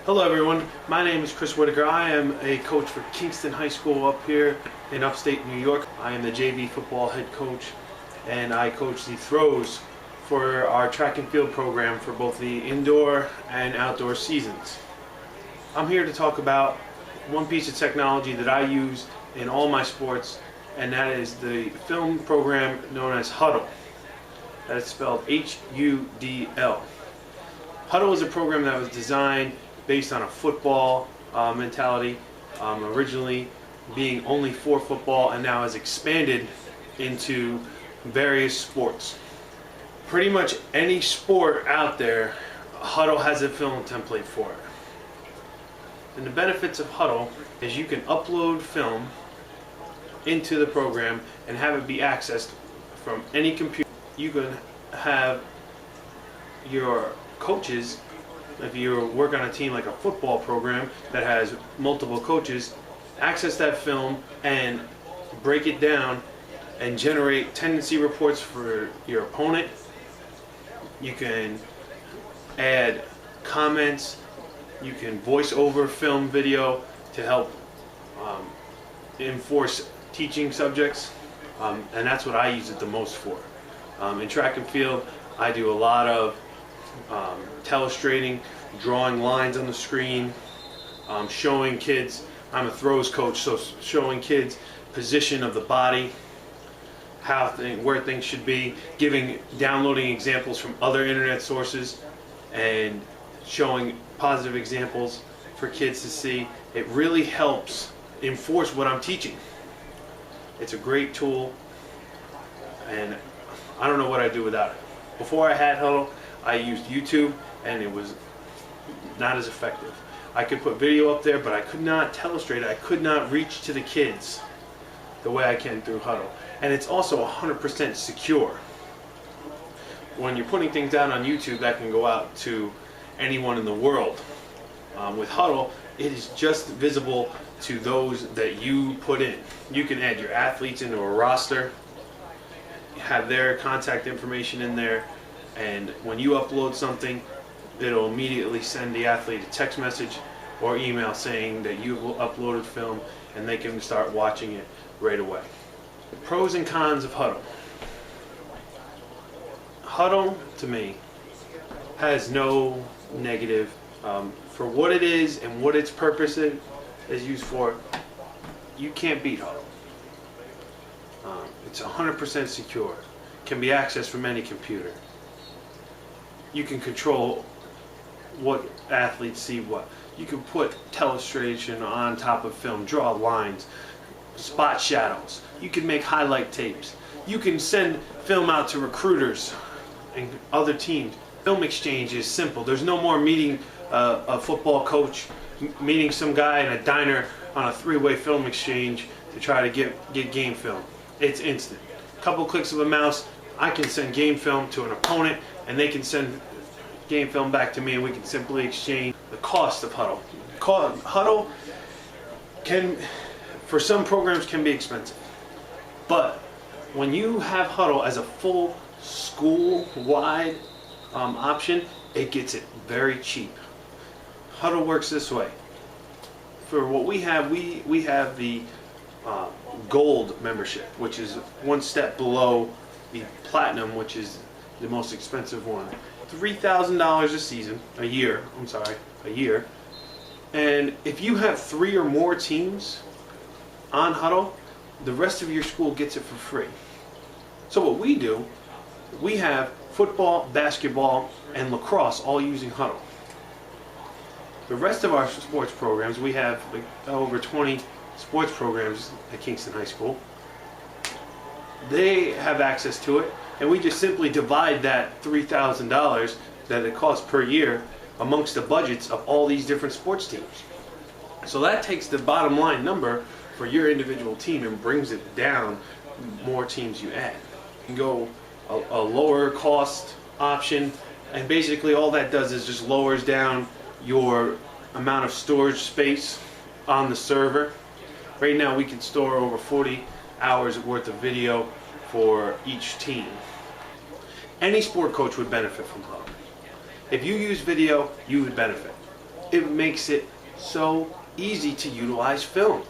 Hello everyone, my name is Chris Whitaker. I am a coach for Kingston High School up here in upstate New York. I am the JV football head coach and I coach the throws for our track and field program for both the indoor and outdoor seasons. I'm here to talk about one piece of technology that I use in all my sports, and that is the film program known as Hudl. That is spelled H-U-D-L. Hudl is a program that was designed based on a football mentality, originally being only for football, and now has expanded into various sports. Pretty much any sport out there, Hudl has a film template for it. And the benefits of Hudl is you can upload film into the program and have it be accessed from any computer. You can have your coaches, if you work on a team like a football program that has multiple coaches, access that film and break it down and generate tendency reports for your opponent. You can add comments, you can voice over film video to help enforce teaching subjects, and that's what I use it the most for. In track and field, I do a lot of telestrating, drawing lines on the screen, showing kids. I'm a throws coach, so showing kids position of the body, where things should be, downloading examples from other internet sources, and showing positive examples for kids to see. It really helps enforce what I'm teaching. It's a great tool, and I don't know what I'd do without it. Before I had Hudl, I used YouTube, and it was not as effective. I could put video up there, but I could not telestrate it. I could not reach to the kids the way I can through Hudl. And it's also 100% secure. When you're putting things out on YouTube, that can go out to anyone in the world. With Hudl, it is just visible to those that you put in. You can add your athletes into a roster, have their contact information in there, and when you upload something, it'll immediately send the athlete a text message or email saying that you've uploaded film, and they can start watching it right away. The pros and cons of Hudl. Hudl, to me, has no negative. For what it is and what its purpose is used for, you can't beat Hudl. It's 100% secure. Can be accessed from any computer. You can control what athletes see what. You can put telestration on top of film, draw lines, spot shadows. You can make highlight tapes. You can send film out to recruiters and other teams. Film exchange is simple. There's no more meeting a football coach, meeting some guy in a diner on a three-way film exchange to try to get game film. It's instant. Couple clicks of a mouse, I can send game film to an opponent, and they can send game film back to me, and we can simply exchange. The cost of Hudl. Hudl can, for some programs, can be expensive, but when you have Hudl as a full school-wide option, it gets it very cheap. Hudl works this way. For what we have, we have the gold membership, which is one step below the platinum, which is the most expensive one. $3,000 a year. And if you have 3 or more teams on Hudl, the rest of your school gets it for free. So what we do, we have football, basketball, and lacrosse all using Hudl. The rest of our sports programs, we have like over 20 sports programs at Kingston High School. They have access to it, and we just simply divide that $3,000 that it costs per year amongst the budgets of all these different sports teams. So that takes the bottom line number for your individual team and brings it down the more teams you add. You can go a lower cost option, and basically all that does is just lowers down your amount of storage space on the server. Right now we can store over 40 hours worth of video for each team. Any sport coach would benefit from Hudl. If you use video, you would benefit. it makes it so easy to utilize film.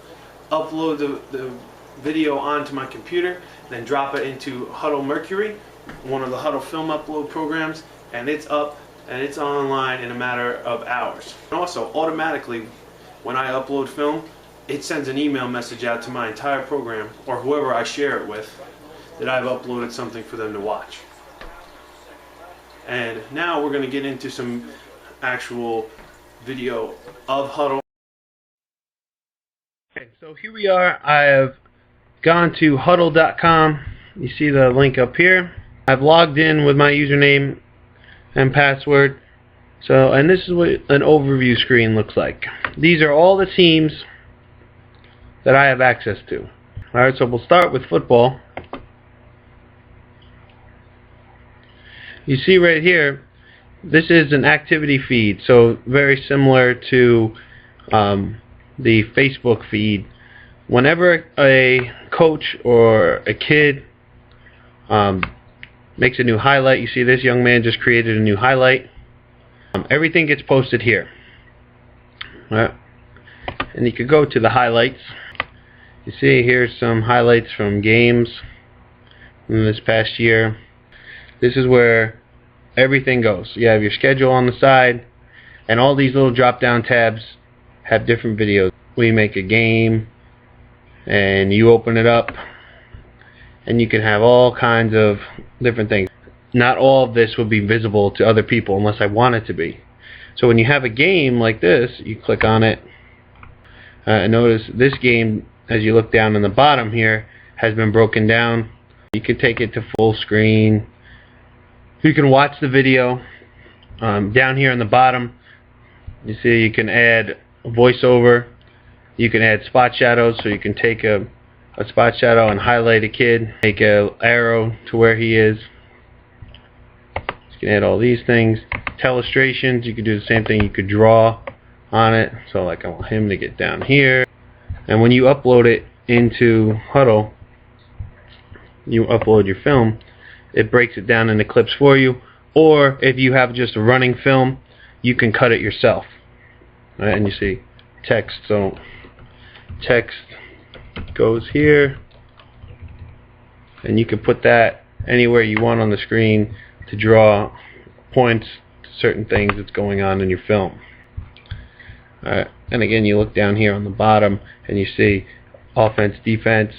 Upload the video onto my computer, then drop it into Hudl Mercury, one of the Hudl film upload programs, and it's up and it's online in a matter of hours. And also, automatically, when I upload film, it sends an email message out to my entire program, or whoever I share it with, that I've uploaded something for them to watch. And now we're going to get into some actual video of Hudl. Okay, so here we are. I have gone to hudl.com. You see the link up here. I've logged in with my username and password. So, and this is what an overview screen looks like. These are all the teams that I have access to. Alright, so we'll start with football. You see right here, this is an activity feed, so very similar to the Facebook feed. Whenever a coach or a kid makes a new highlight, you see this young man just created a new highlight. Everything gets posted here. Right. And you could go to the highlights. You see here's some highlights from games in this past year. This is where everything goes. You have your schedule on the side, and all these little drop down tabs have different videos. We make a game and you open it up and you can have all kinds of different things. Not all of this will be visible to other people unless I want it to be. So when you have a game like this, you click on it. Notice this game, as you look down in the bottom here, has been broken down. You can take it to full screen. You can watch the video. Down here in the bottom, you see you can add a voiceover. You can add spot shadows, so you can take a spot shadow and highlight a kid, make an arrow to where he is. You can add all these things. Illustrations, you could do the same thing. You could draw on it. So like I want him to get down here. And when you upload it into Hudl, you upload your film, it breaks it down into clips for you. Or if you have just a running film, you can cut it yourself. Right? And you see text. So text goes here, and you can put that anywhere you want on the screen to draw points to certain things that's going on in your film. Alright, and again you look down here on the bottom and you see offense, defense.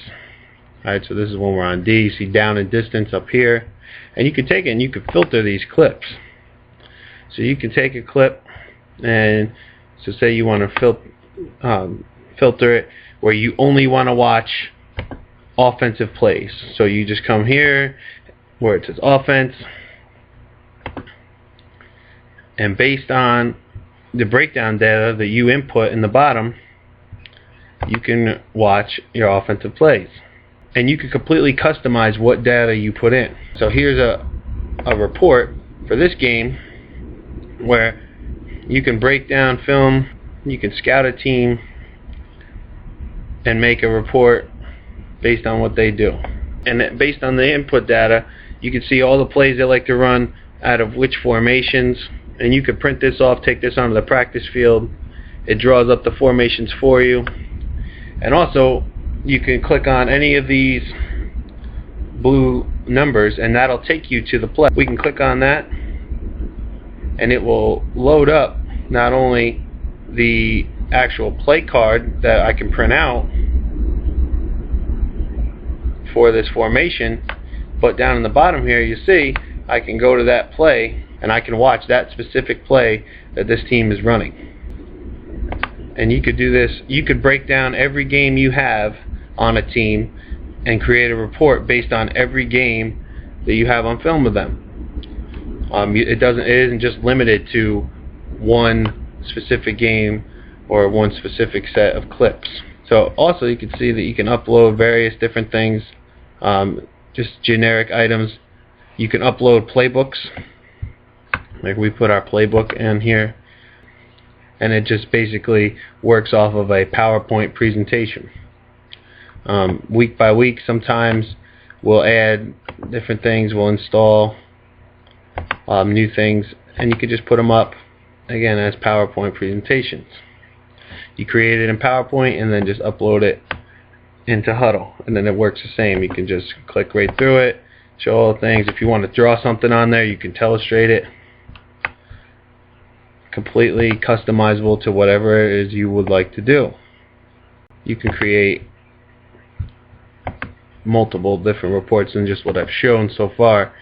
Alright, so this is when we're on D. You see down and distance up here, and you can take it and you can filter these clips. So you can take a clip, and so say you want to filter it where you only want to watch offensive plays. So you just come here where it says offense, and based on the breakdown data that you input in the bottom, you can watch your offensive plays. And you can completely customize what data you put in. So here's a report for this game where you can break down film, you can scout a team, and make a report based on what they do. And based on the input data, you can see all the plays they like to run out of which formations, and you could print this off, take this onto the practice field. It draws up the formations for you. And also, you can click on any of these blue numbers and that'll take you to the play. We can click on that and it will load up not only the actual play card that I can print out for this formation, but down in the bottom here you see I can go to that play and I can watch that specific play that this team is running. And you could do this, you could break down every game you have on a team and create a report based on every game that you have on film with them. It isn't just limited to one specific game or one specific set of clips. So also you can see that you can upload various different things, just generic items. You can upload playbooks, like we put our playbook in here, and it just basically works off of a PowerPoint presentation. Week by week, sometimes we'll add different things, we'll install new things, and you can just put them up again as PowerPoint presentations. You create it in PowerPoint and then just upload it into Hudl, and then it works the same. You can just click right through it, show all the things. If you want to draw something on there, you can telestrate it. Completely customizable to whatever it is you would like to do. You can create multiple different reports than just what I've shown so far.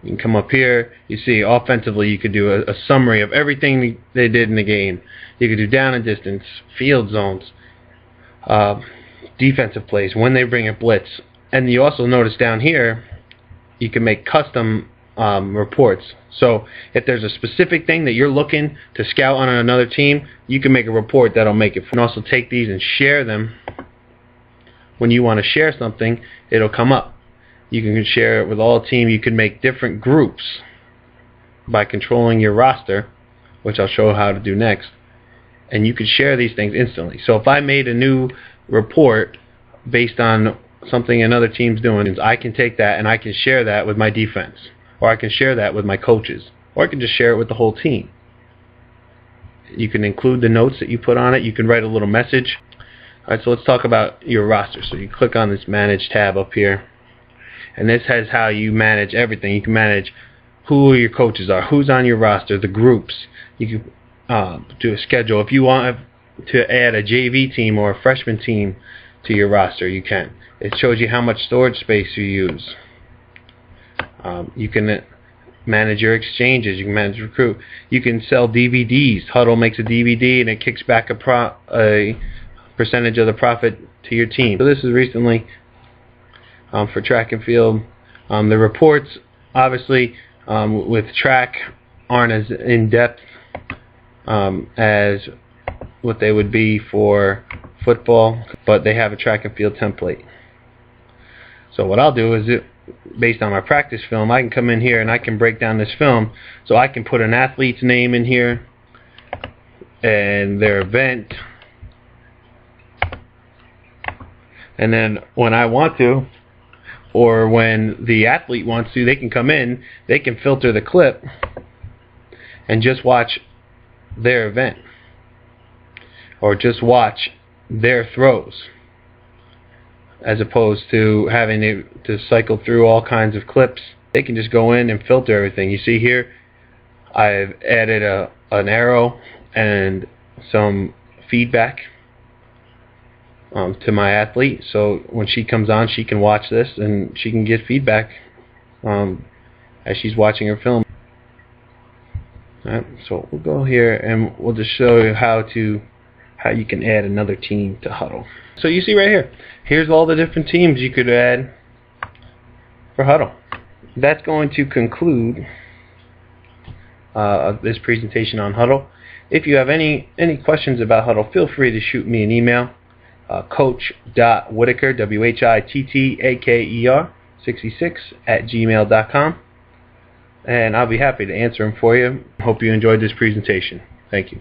You can come up here, you see offensively you could do a summary of everything they did in the game. You could do down and distance, field zones, defensive plays, when they bring a blitz. And you also notice down here you can make custom reports. So if there's a specific thing that you're looking to scout on another team, you can make a report that'll make it. You can also take these and share them. When you want to share something, it'll come up. You can share it with all team. You can make different groups by controlling your roster, which I'll show how to do next. And you can share these things instantly. So if I made a new report based on something another team's doing, I can take that and I can share that with my defense, or I can share that with my coaches, or I can just share it with the whole team. You can include the notes that you put on it. You can write a little message. Alright, so let's talk about your roster. So you click on this Manage tab up here, and this has how you manage everything. You can manage who your coaches are, who's on your roster, the groups. You can do a schedule. If you want to add a JV team or a freshman team to your roster, you can. It shows you how much storage space you use. You can manage your exchanges. You can manage recruit. You can sell DVDs. Hudl makes a DVD and it kicks back a percentage of the profit to your team. So this is recently for track and field. The reports, obviously, with track aren't as in-depth as what they would be for football, but they have a track and field template. So what I'll do is, based on my practice film, I can come in here and I can break down this film. So I can put an athlete's name in here and their event, and then when I want to, or when the athlete wants to, they can come in, they can filter the clip and just watch their event, or just watch their throws, as opposed to having to cycle through all kinds of clips. They can just go in and filter everything. You see here, I've added an arrow and some feedback to my athlete, so when she comes on, she can watch this and she can get feedback as she's watching her film. Alright, so we'll go here and we'll just show you how you can add another team to Hudl. So you see right here, here's all the different teams you could add for Hudl. That's going to conclude this presentation on Hudl. If you have any questions about Hudl, feel free to shoot me an email. Coach.whittaker, WHITTAKER 66 @gmail.com, and I'll be happy to answer them for you. Hope you enjoyed this presentation. Thank you.